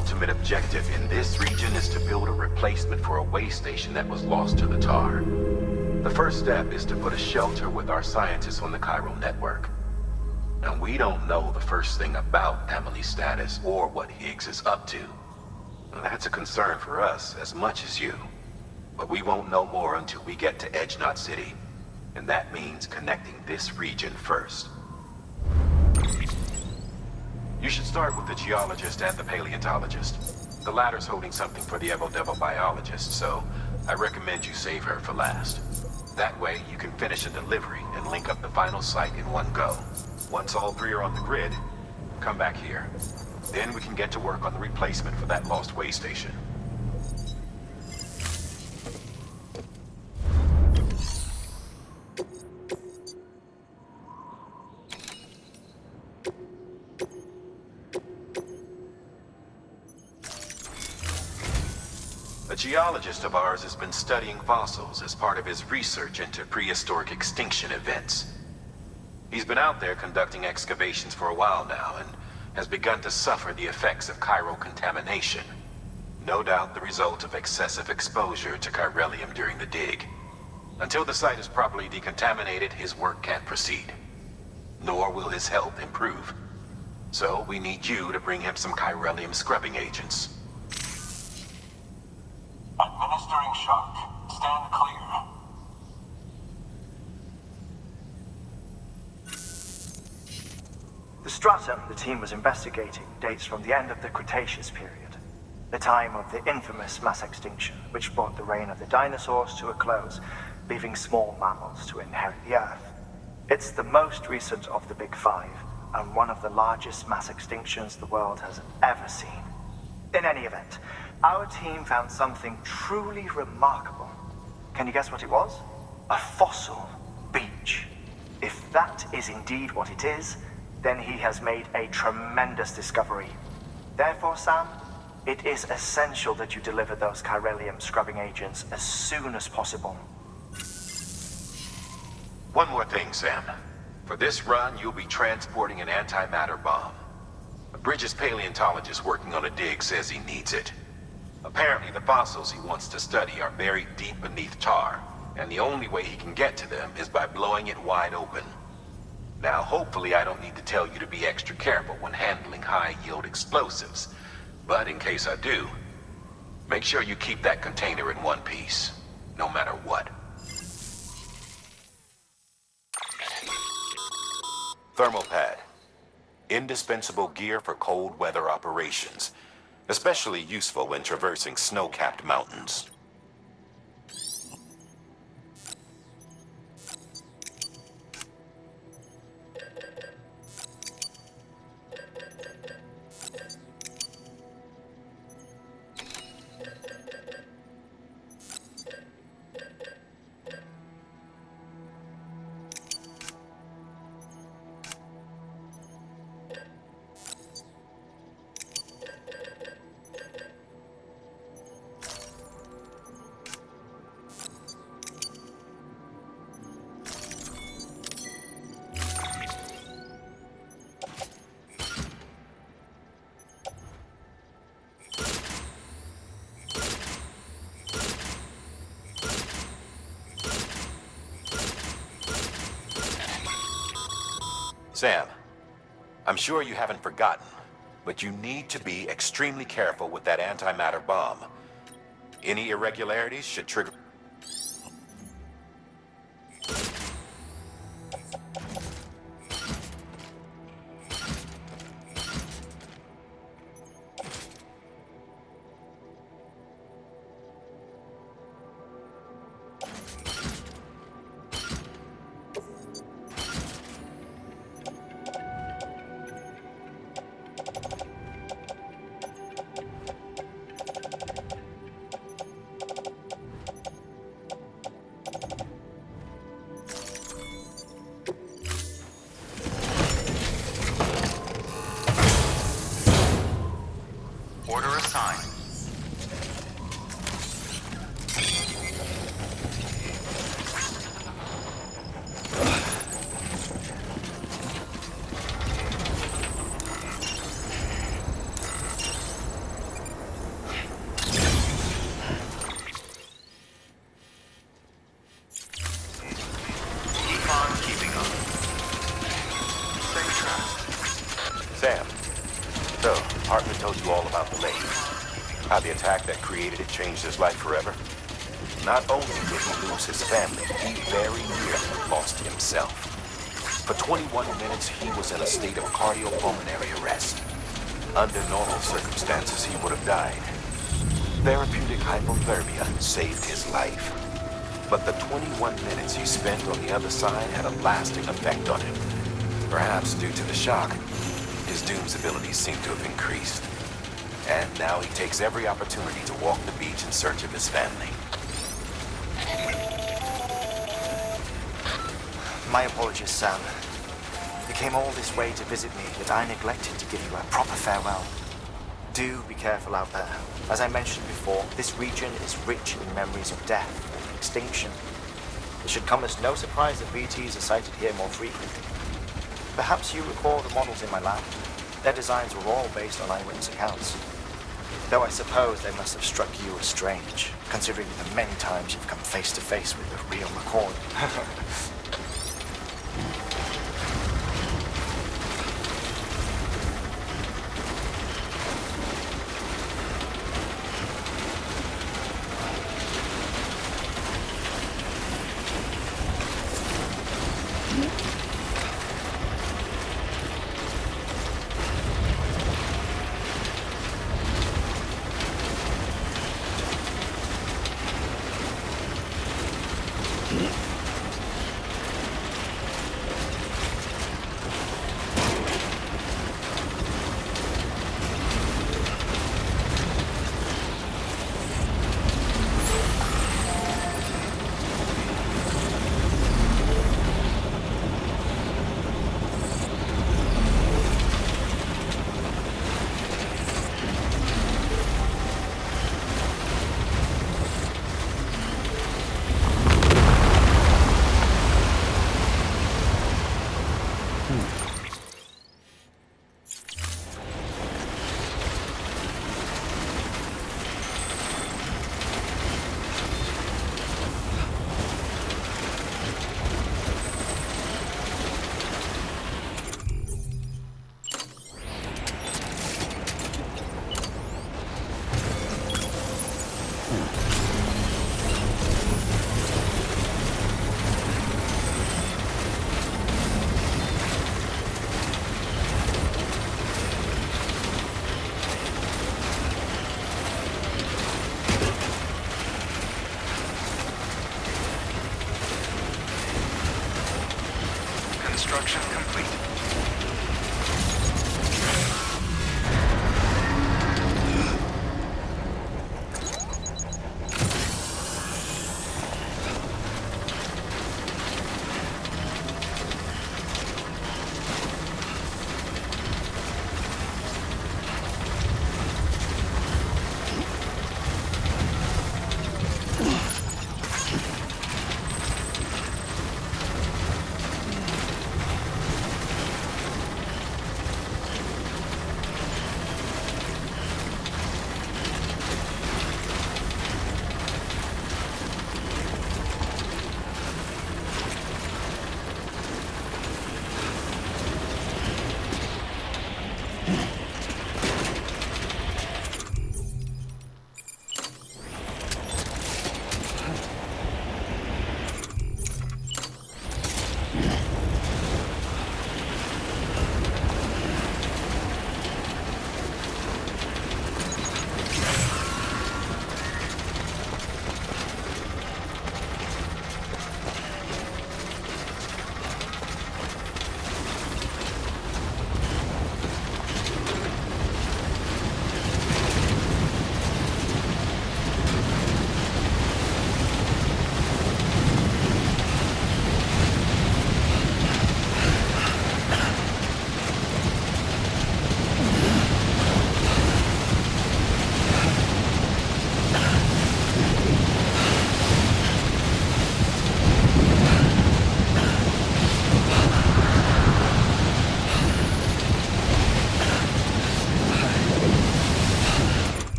ultimate objective in this region is to build a replacement for a way station that was lost to the tar. The first step is to put a shelter with our scientists on the Chiral network. Now, we don't know the first thing about Emily's status or what Higgs is up to. That's a concern for us as much as you. But we won't know more until we get to Edge Knot City. And that means connecting this region first. You should start with the geologist and the paleontologist. The latter's holding something for the Evo-Devo biologist, so I recommend you save her for last. That way, you can finish a delivery and link up the final site in one go. Once all three are on the grid, come back here. Then we can get to work on the replacement for that lost way station. A geologist of ours has been studying fossils as part of his research into prehistoric extinction events. He's been out there conducting excavations for a while now and has begun to suffer the effects of chiral contamination. No doubt the result of excessive exposure to chiralium during the dig. Until the site is properly decontaminated, his work can't proceed. Nor will his health improve. So we need you to bring him some chiralium scrubbing agents. Administering shock. Stand clear. The stratum the team was investigating dates from the end of the Cretaceous period, the time of the infamous mass extinction, which brought the reign of the dinosaurs to a close, leaving small mammals to inherit the Earth. It's the most recent of the Big Five, and one of the largest mass extinctions the world has ever seen. In any event, our team found something truly remarkable. Can you guess what it was? A fossil beach. If that is indeed what it is, then he has made a tremendous discovery. Therefore, Sam, it is essential that you deliver those chiralium scrubbing agents as soon as possible. One more thing, Sam. For this run, you'll be transporting an antimatter bomb. A Bridges paleontologist working on a dig says he needs it. Apparently, the fossils he wants to study are buried deep beneath tar, and the only way he can get to them is by blowing it wide open. Now, hopefully I don't need to tell you to be extra careful when handling high-yield explosives, but in case I do, make sure you keep that container in one piece, no matter what. Thermal pad. Indispensable gear for cold weather operations, especially useful when traversing snow-capped mountains. Sam, I'm sure you haven't forgotten, but you need to be extremely careful with that antimatter bomb. Any irregularities should trigger... How the attack that created it changed his life forever? Not only did he lose his family, he very nearly lost himself. For 21 minutes, he was in a state of cardiopulmonary arrest. Under normal circumstances, he would have died. Therapeutic hypothermia saved his life. But the 21 minutes he spent on the other side had a lasting effect on him. Perhaps due to the shock, his Doom's abilities seem to have increased. And now he takes every opportunity to walk the beach in search of his family. My apologies, Sam. You came all this way to visit me, yet I neglected to give you a proper farewell. Do be careful out there. As I mentioned before, this region is rich in memories of death and extinction. It should come as no surprise that BTs are sighted here more frequently. Perhaps you recall the models in my lab. Their designs were all based on eyewitness accounts. Though I suppose they must have struck you as strange, considering the many times you've come face to face with the real McCord.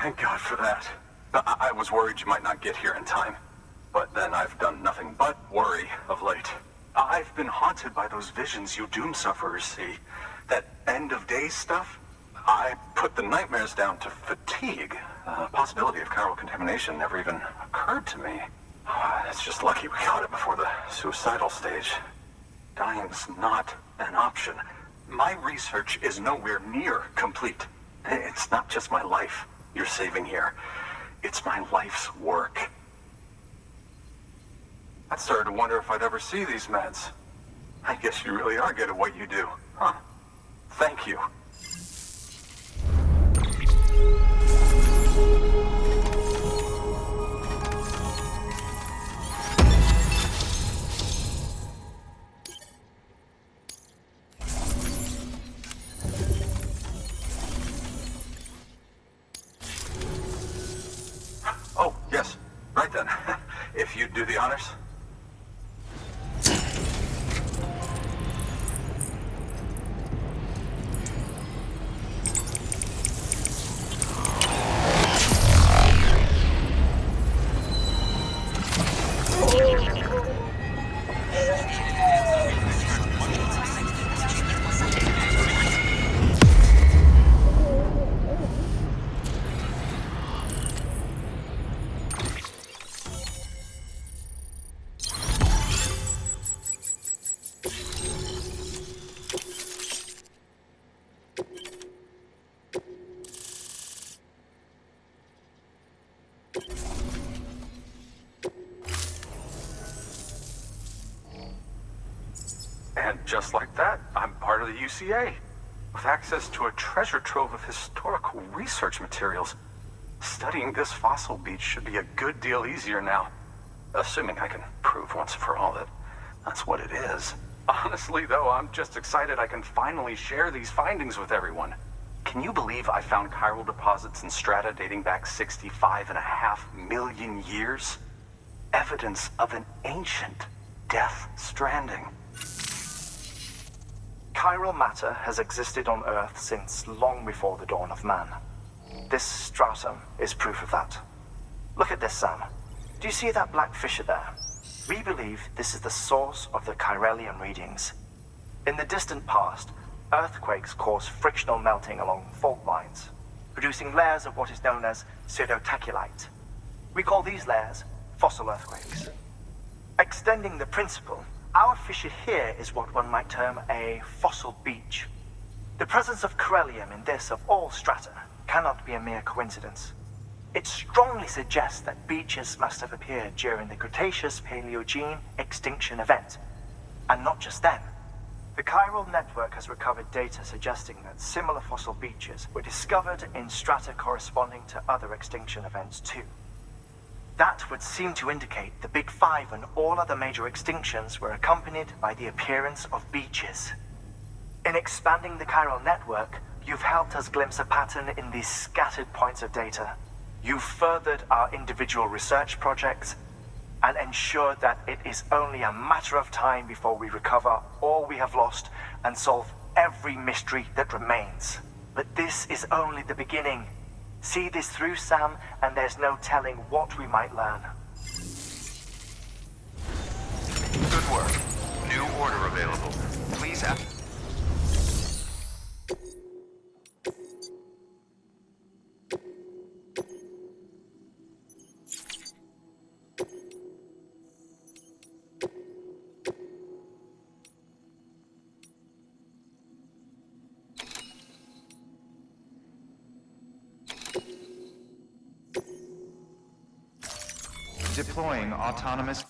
Thank God for that. I was worried you might not get here in time. But then I've done nothing but worry of late. I've been haunted by those visions you doom sufferers see. That end of days stuff. I put the nightmares down to fatigue. The possibility of chiral contamination never even occurred to me. It's just lucky we caught it before the suicidal stage. Dying's not an option. My research is nowhere near complete. It's not just my life you're saving here. It's my life's work. I started to wonder if I'd ever see these meds. I guess you really are good at what you do, huh? Thank you. Oh, yes. Right then. If you'd do the honors. And just like that, I'm part of the UCA, with access to a treasure trove of historical research materials. Studying this fossil beach should be a good deal easier now, assuming I can prove once for all that that's what it is. Honestly, though, I'm just excited I can finally share these findings with everyone. Can you believe I found chiral deposits in strata dating back 65.5 million years? Evidence of an ancient death stranding. Chiral matter has existed on Earth since long before the dawn of man. This stratum is proof of that. Look at this, Sam. Do you see that black fissure there? We believe this is the source of the Chiralian readings. In the distant past, earthquakes caused frictional melting along fault lines, producing layers of what is known as pseudotaculite. We call these layers fossil earthquakes. Extending the principle, our fissure here is what one might term a fossil beach. The presence of chiralium in this of all strata cannot be a mere coincidence. It strongly suggests that beaches must have appeared during the Cretaceous-Paleogene extinction event. And not just then. The chiral network has recovered data suggesting that similar fossil beaches were discovered in strata corresponding to other extinction events too. That would seem to indicate the Big Five and all other major extinctions were accompanied by the appearance of beaches. In expanding the chiral network, you've helped us glimpse a pattern in these scattered points of data. You've furthered our individual research projects and ensured that it is only a matter of time before we recover all we have lost and solve every mystery that remains. But this is only the beginning. See this through, Sam, and there's no telling what we might learn. Good work. New order available. Please act. Deploying autonomous...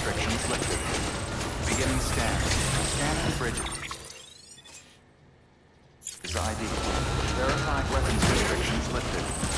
restrictions lifted. Beginning scan. Scanning bridges. ID. Verified weapons restrictions lifted.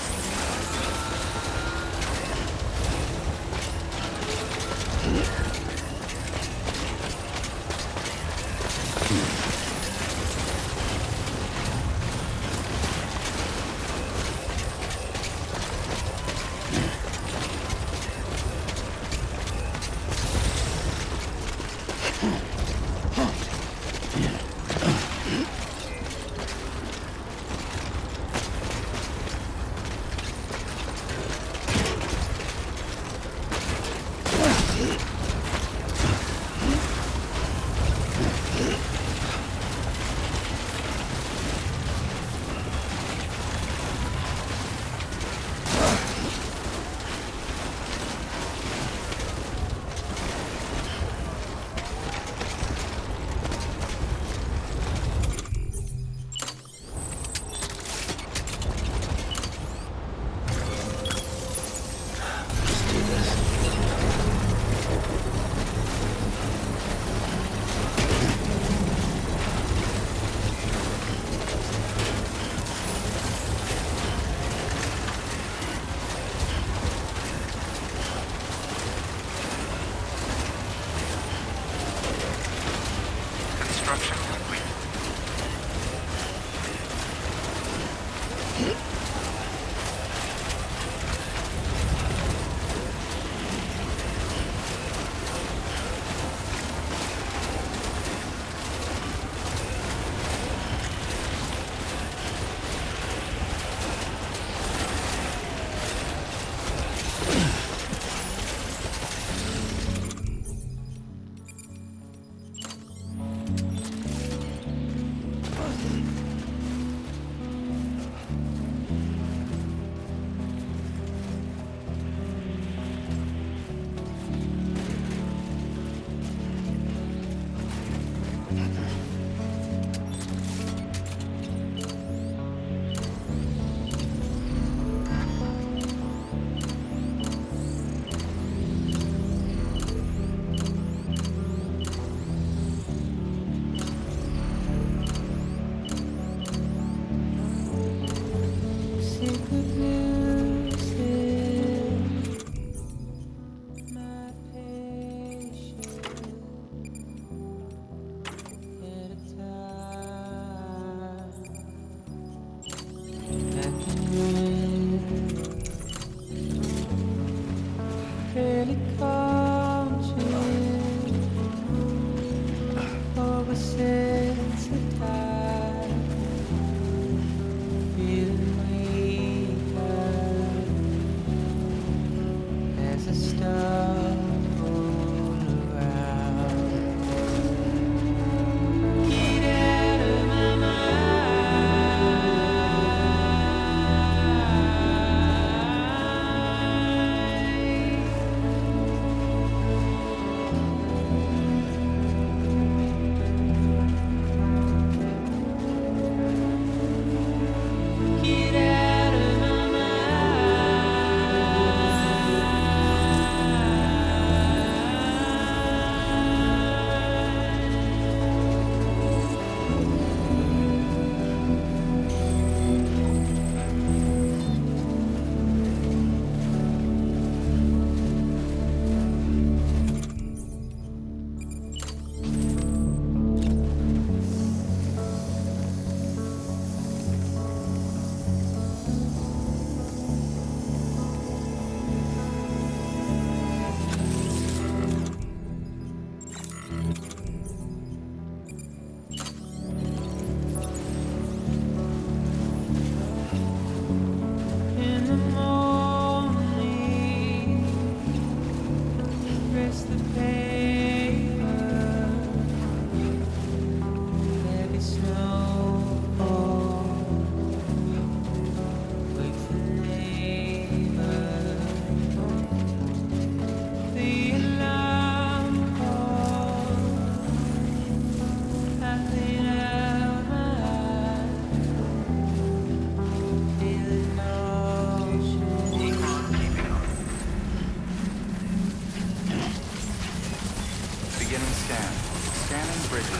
Construction complete.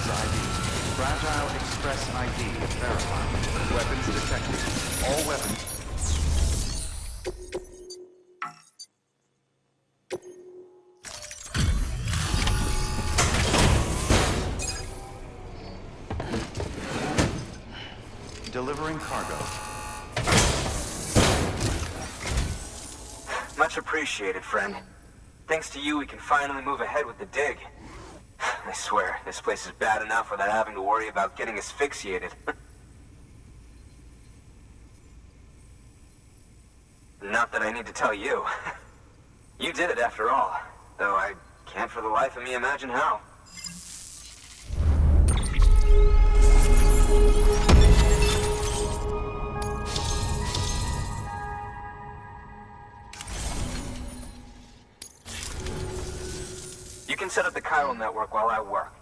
Bridges ID. Fragile Express ID verified. Weapons detected. All weapons... Delivering cargo. Much appreciated, friend. Thanks to you, we can finally move ahead with the dig. I swear, this place is bad enough without having to worry about getting asphyxiated. Not that I need to tell you. You did it after all, though I can't for the life of me imagine how. You can set up the chiral network while I work.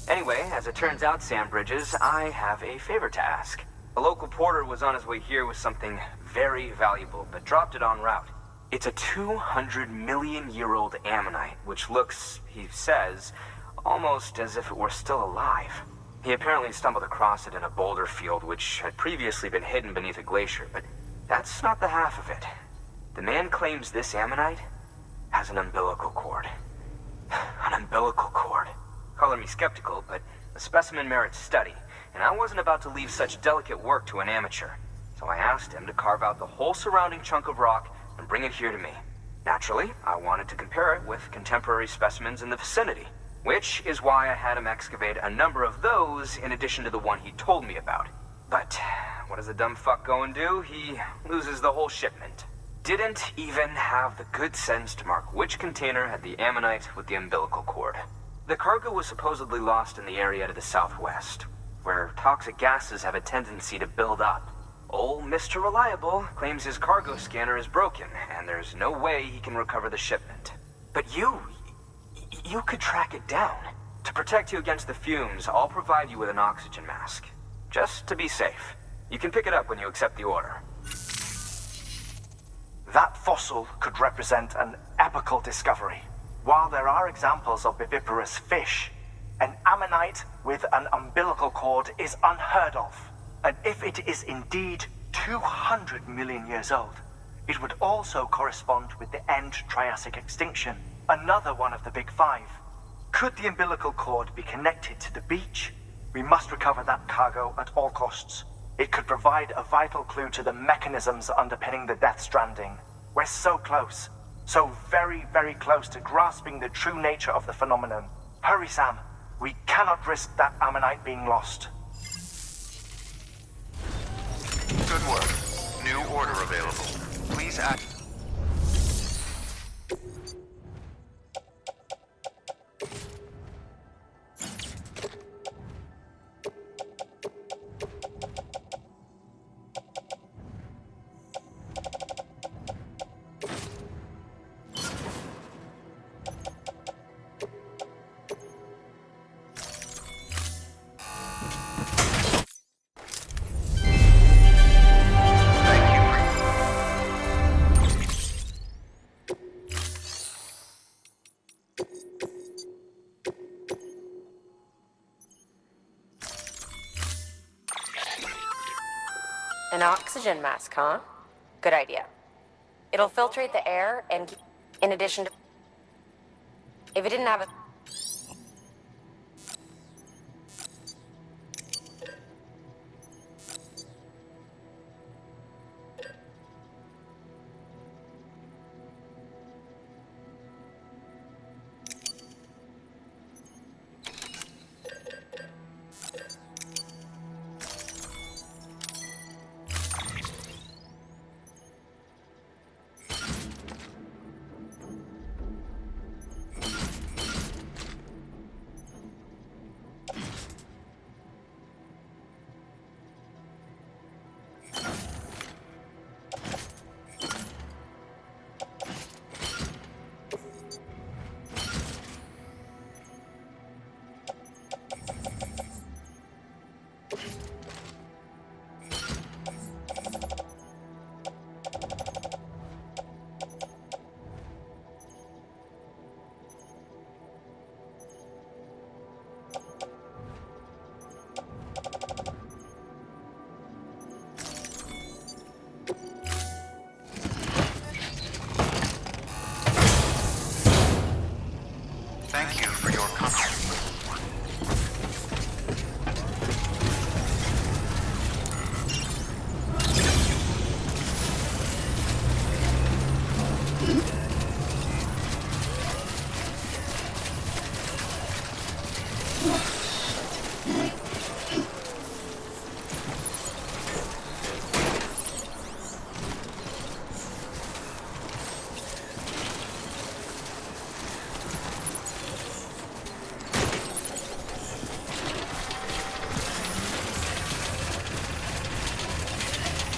Anyway, as it turns out, Sam Bridges, I have a favor to ask. A local porter was on his way here with something very valuable, but dropped it en route. It's a 200-million-year-old ammonite, which looks, he says, almost as if it were still alive. He apparently stumbled across it in a boulder field, which had previously been hidden beneath a glacier, but that's not the half of it. The man claims this ammonite has an umbilical cord. An umbilical cord. Color me skeptical, but the specimen merits study, and I wasn't about to leave such delicate work to an amateur. So I asked him to carve out the whole surrounding chunk of rock and bring it here to me. Naturally, I wanted to compare it with contemporary specimens in the vicinity, which is why I had him excavate a number of those in addition to the one he told me about. But what does the dumb fuck go and do? He loses the whole shipment. Didn't even have the good sense to mark which container had the ammonite with the umbilical cord. The cargo was supposedly lost in the area to the southwest, where toxic gases have a tendency to build up. Old Mr. Reliable claims his cargo scanner is broken, and there's no way he can recover the shipment. But you could track it down. To protect you against the fumes, I'll provide you with an oxygen mask. Just to be safe. You can pick it up when you accept the order. That fossil could represent an epochal discovery. While there are examples of viviparous fish, an ammonite with an umbilical cord is unheard of. And if it is indeed 200 million years old, it would also correspond with the end Triassic extinction, another one of the big five. Could the umbilical cord be connected to the beach? We must recover that cargo at all costs. It could provide a vital clue to the mechanisms underpinning the Death Stranding. We're so close. So very, very close to grasping the true nature of the phenomenon. Hurry, Sam. We cannot risk that ammonite being lost. Good work. New order available. Please act... An oxygen mask, huh? Good idea. It'll filtrate the air and, in addition to... If it didn't have a...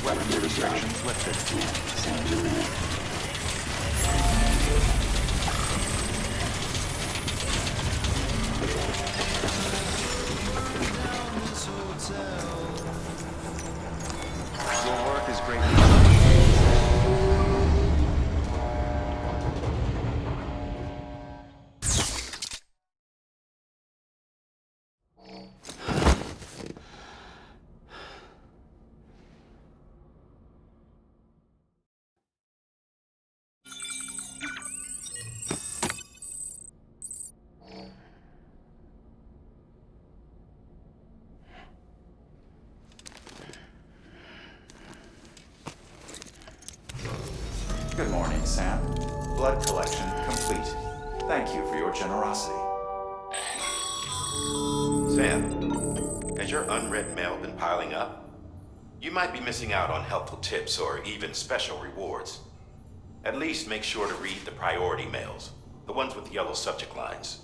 Weapons restrictions lifted. Your work is greatly appreciated. Good morning, Sam. Blood collection complete. Thank you for your generosity. Sam, has your unread mail been piling up? You might be missing out on helpful tips or even special rewards. At least make sure to read the priority mails, the ones with yellow subject lines.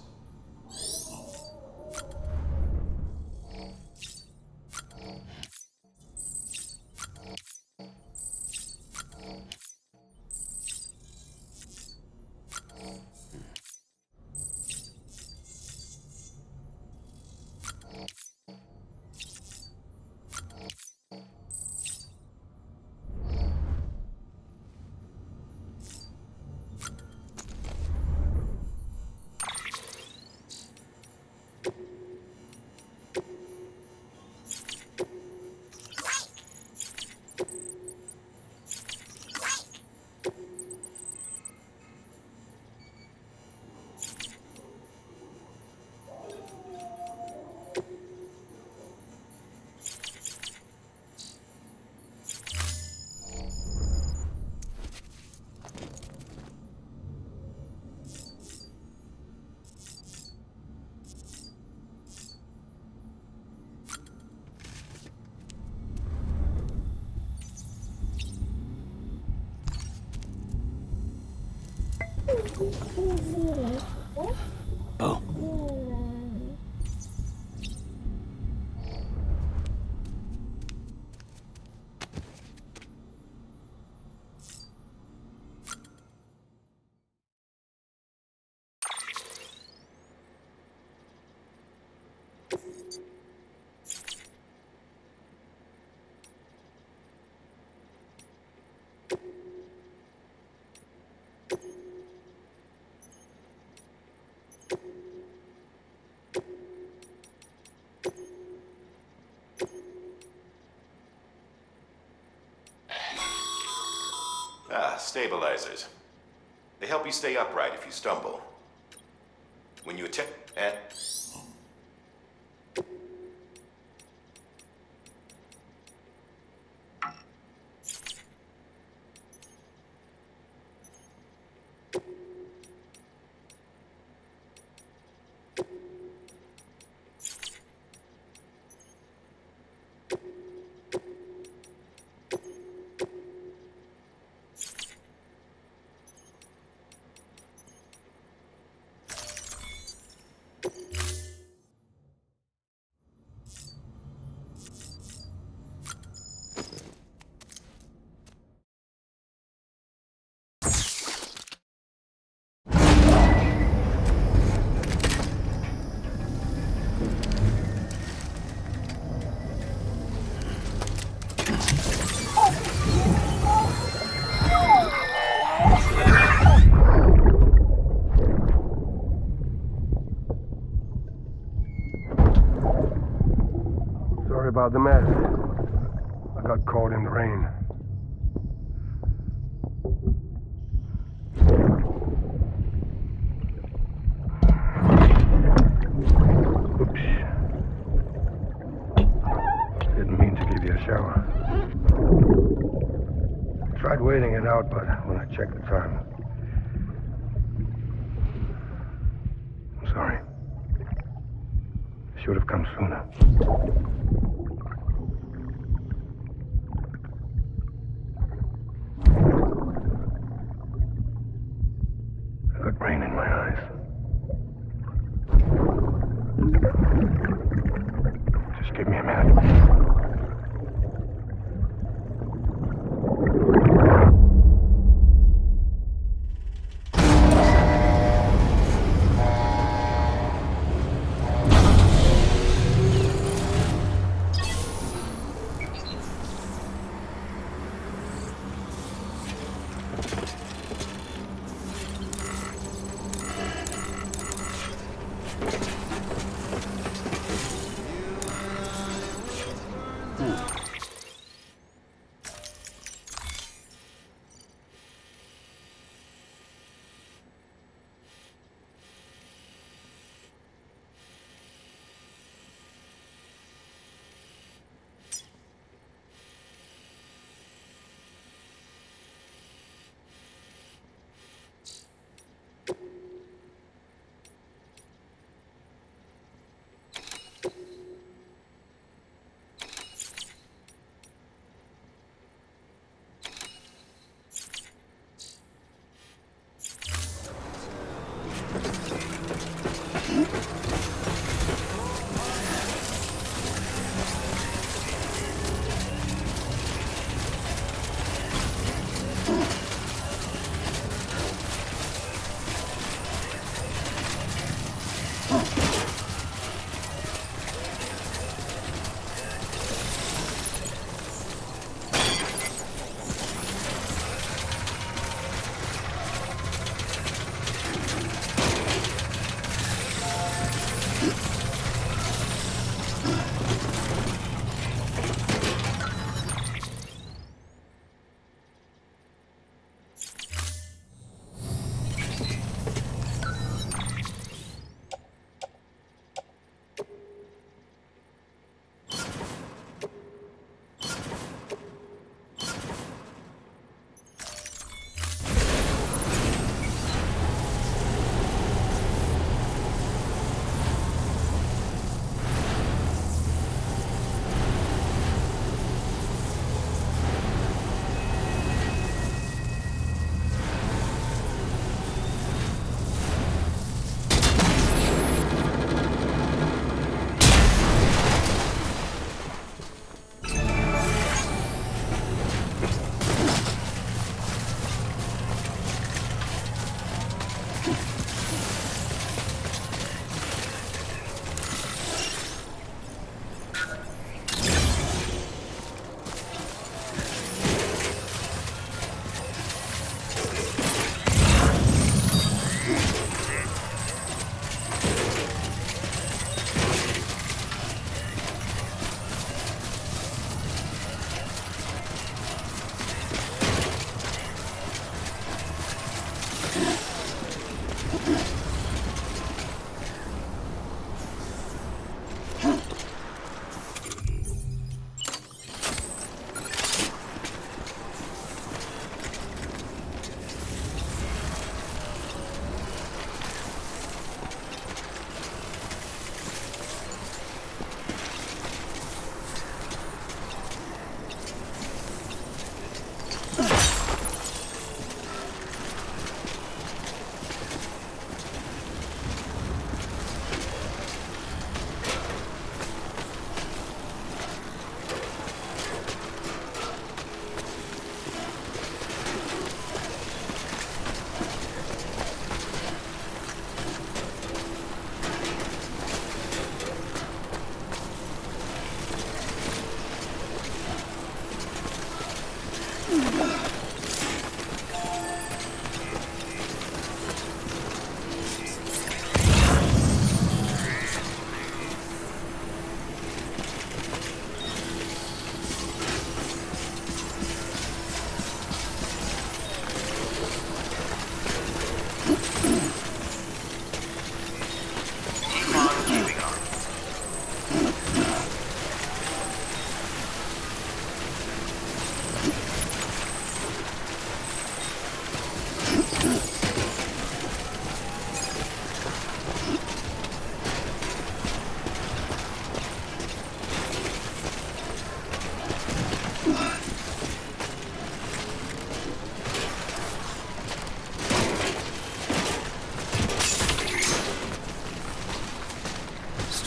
Stabilizers. They help you stay upright if you stumble. When you attack at... Sorry about the mess. I got caught in the rain. Oops. Didn't mean to give you a shower. Tried waiting it out, but when I checked the time, should have come sooner. I got rain in my eyes. Just give me a minute.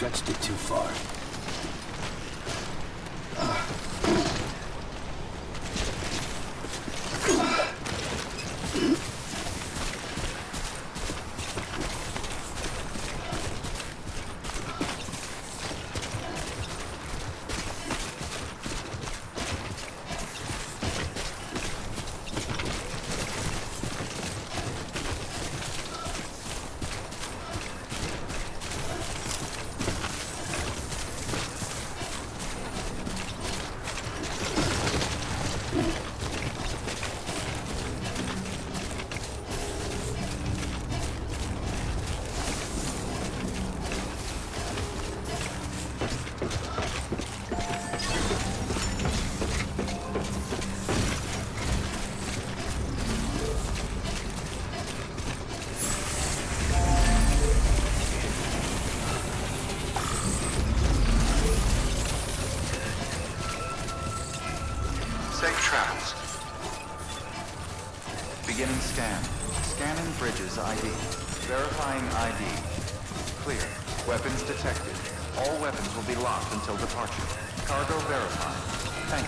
stretched it too far. Safe travels. Beginning scan. Scanning Bridges ID. Verifying ID. Clear. Weapons detected. All weapons will be locked until departure. Cargo verified. Thank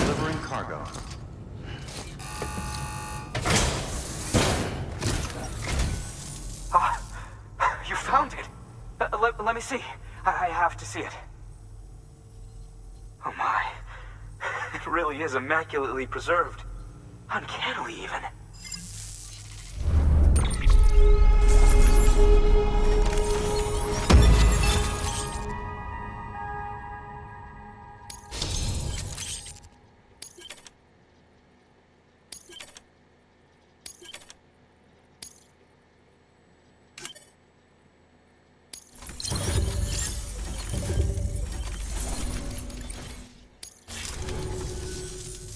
Delivering cargo. Ah, you found it. Let me see. I have to see it. Oh my. It really is immaculately preserved. Uncannily even.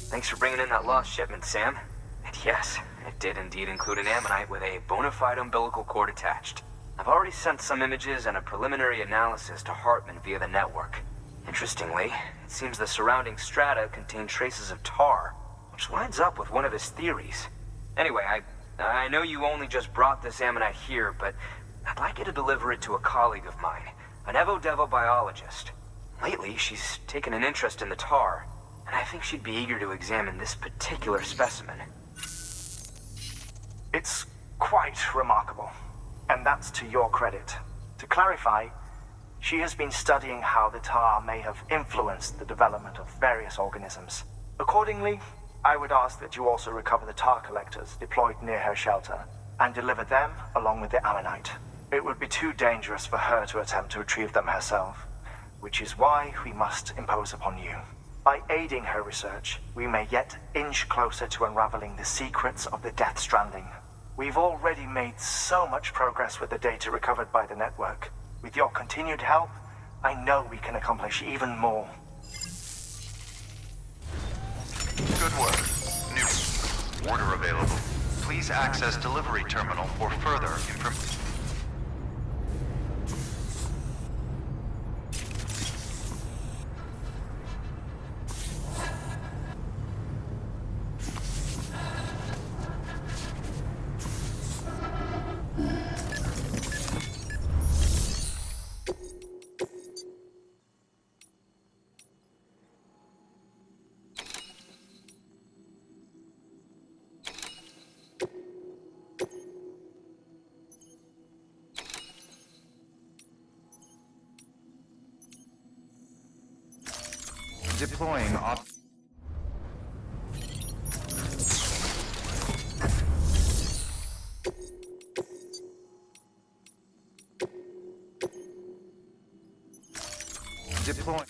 Thanks for bringing in that lost shipment, Sam. And yes, it did indeed include an ammonite with a bona fide umbilical cord attached. I've already sent some images and a preliminary analysis to Hartman via the network. Interestingly, it seems the surrounding strata contain traces of tar, which lines up with one of his theories. Anyway, I know you only just brought this ammonite here, but I'd like you to deliver it to a colleague of mine, an Evo-Devo biologist. Lately, she's taken an interest in the tar, and I think she'd be eager to examine this particular specimen. It's quite remarkable, and that's to your credit. To clarify, she has been studying how the tar may have influenced the development of various organisms. Accordingly, I would ask that you also recover the tar collectors deployed near her shelter and deliver them along with the ammonite. It would be too dangerous for her to attempt to retrieve them herself, which is why we must impose upon you. By aiding her research, we may yet inch closer to unraveling the secrets of the Death Stranding. We've already made so much progress with the data recovered by the network. With your continued help, I know we can accomplish even more. Good work. New. Order available. Please access delivery terminal for further information. Deploying op... Deploy...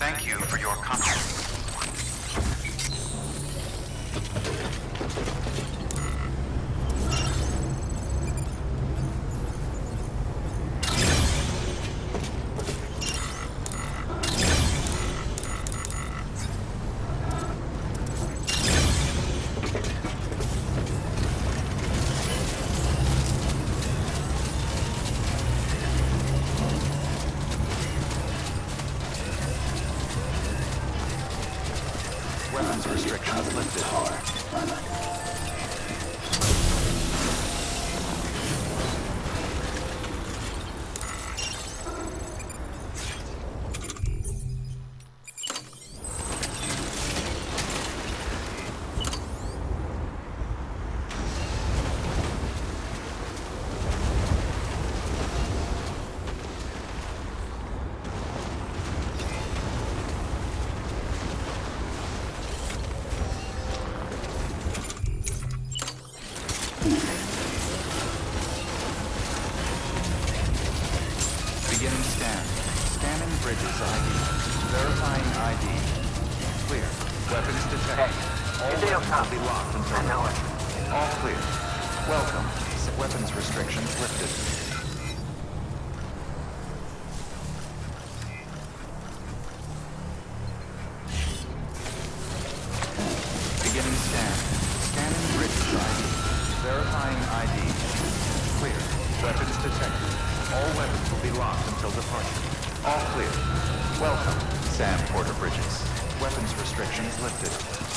Thank you for your contribution. Weapons restrictions lifted. Beginning scan. Scanning bridges ID. Verifying ID. Clear. Weapons detected. All weapons will be locked until I know it. all clear. Welcome. Weapons restrictions lifted. Beginning scan. Scanning bridges ID. Verifying ID. Clear. Weapons detected. All weapons will be locked until departure. All clear. Welcome, Sam Porter Bridges. Weapons restrictions lifted.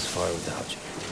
this far without you.